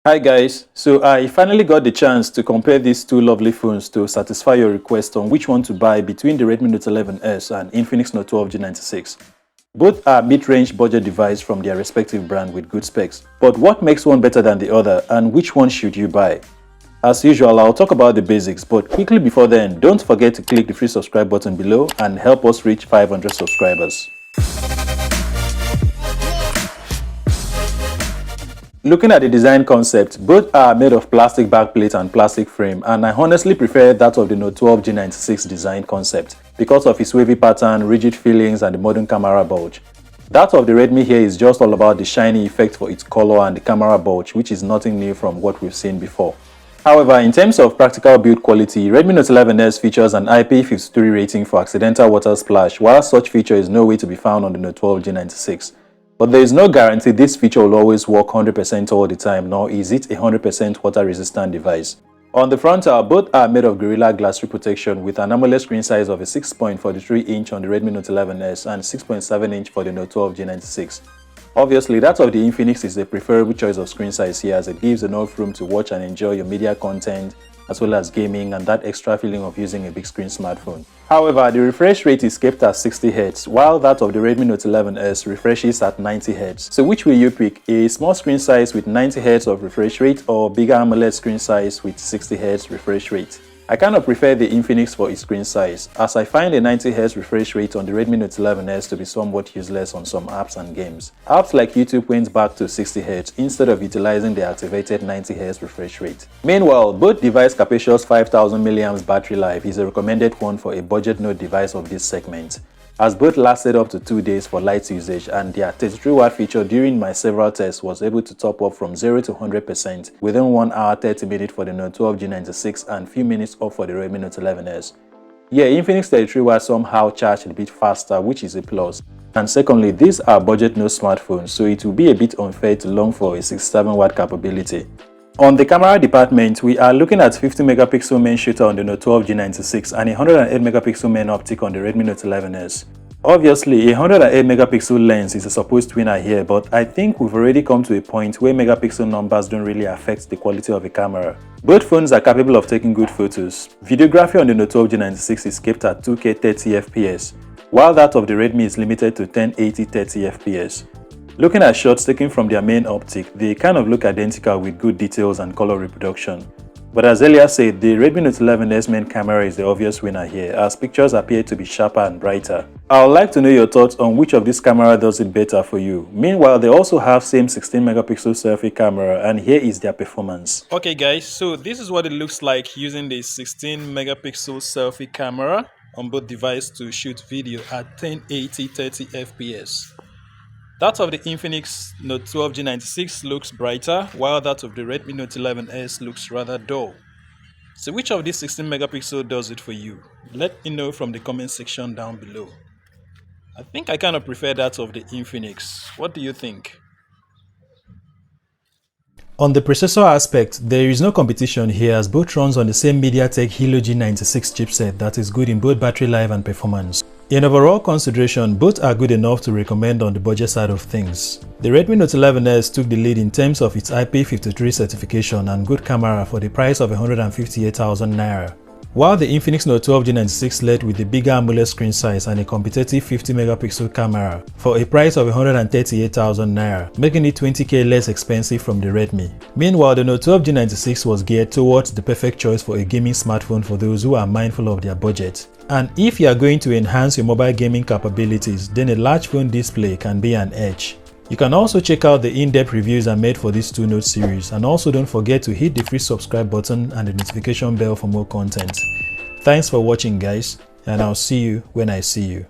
Hi guys, so I finally got the chance to compare these two lovely phones to satisfy your request on which one to buy between the Redmi Note 11S and Infinix Note 12 G96. Both are mid-range budget devices from their respective brand with good specs, but what makes one better than the other and which one should you buy? As usual, I'll talk about the basics, but quickly before then, don't forget to click the free subscribe button below and help us reach 500 subscribers. Looking at the design concept, both are made of plastic backplate and plastic frame, and I honestly prefer that of the Note 12 G96 design concept because of its wavy pattern, rigid feelings and the modern camera bulge. That of the Redmi here is just all about the shiny effect for its color and the camera bulge, which is nothing new from what we've seen before. However, in terms of practical build quality, Redmi Note 11S features an IP53 rating for accidental water splash, while such feature is nowhere to be found on the Note 12 G96. But there is no guarantee this feature will always work 100% all the time, nor is it a 100% water resistant device. On the frontal, both are made of Gorilla Glass 3 protection with an AMOLED screen size of a 6.43 inch on the Redmi Note 11S and 6.7 inch for the Note 12 G96. Obviously, that of the Infinix is the preferable choice of screen size here, as it gives enough room to watch and enjoy your media content as well as gaming and that extra feeling of using a big screen smartphone. However, the refresh rate is kept at 60Hz, while that of the Redmi Note 11S refreshes at 90Hz. So which will you pick? A small screen size with 90Hz of refresh rate or bigger AMOLED screen size with 60Hz refresh rate? I kind of prefer the Infinix for its screen size, as I find a 90Hz refresh rate on the Redmi Note 11S to be somewhat useless on some apps and games. Apps like YouTube went back to 60Hz instead of utilizing the activated 90Hz refresh rate. Meanwhile, both device capacious 5000 mAh battery life is a recommended one for a budget Note device of this segment, as both lasted up to 2 days for light usage, and their 33W feature during my several tests was able to top up from 0 to 100% within 1 hour 30 minutes for the Note 12 G96 and few minutes up for the Redmi Note 11S. Yeah, Infinix 33W somehow charged a bit faster, which is a plus. And secondly, these are budget Note smartphones, so it will be a bit unfair to long for a 67W capability. On the camera department, we are looking at 50 megapixel main shooter on the Note 12 G96 and a 108 megapixel main optic on the Redmi Note 11S. Obviously, a 108 megapixel lens is a supposed winner here, but I think we've already come to a point where megapixel numbers don't really affect the quality of a camera. Both phones are capable of taking good photos. Videography on the Note 12 G96 is kept at 2K 30fps, while that of the Redmi is limited to 1080 30fps. Looking at shots taken from their main optic, they kind of look identical with good details and color reproduction. But as earlier said, the Redmi Note 11S main camera is the obvious winner here, as pictures appear to be sharper and brighter. I would like to know your thoughts on which of this camera does it better for you. Meanwhile, they also have same 16 megapixel selfie camera, and here is their performance. Okay guys, so this is what it looks like using the 16 megapixel selfie camera on both devices to shoot video at 1080 30fps. That of the Infinix Note 12 G96 looks brighter, while that of the Redmi Note 11S looks rather dull. So which of these 16 megapixel does it for you? Let me know from the comment section down below. I think I kind of prefer that of the Infinix. What do you think? On the processor aspect, there is no competition here, as both runs on the same MediaTek Helio G96 chipset that is good in both battery life and performance. In overall consideration, both are good enough to recommend on the budget side of things. The Redmi Note 11S took the lead in terms of its IP53 certification and good camera for the price of 158,000 naira. While the Infinix Note 12 G96 led with the bigger AMOLED screen size and a competitive 50 megapixel camera for a price of 138,000 naira, making it 20k less expensive from the Redmi. Meanwhile, the Note 12 G96 was geared towards the perfect choice for a gaming smartphone for those who are mindful of their budget. And if you are going to enhance your mobile gaming capabilities, then a large phone display can be an edge. You can also check out the in-depth reviews I made for this 2 Note series, and also don't forget to hit the free subscribe button and the notification bell for more content. Thanks for watching guys, and I'll see you when I see you.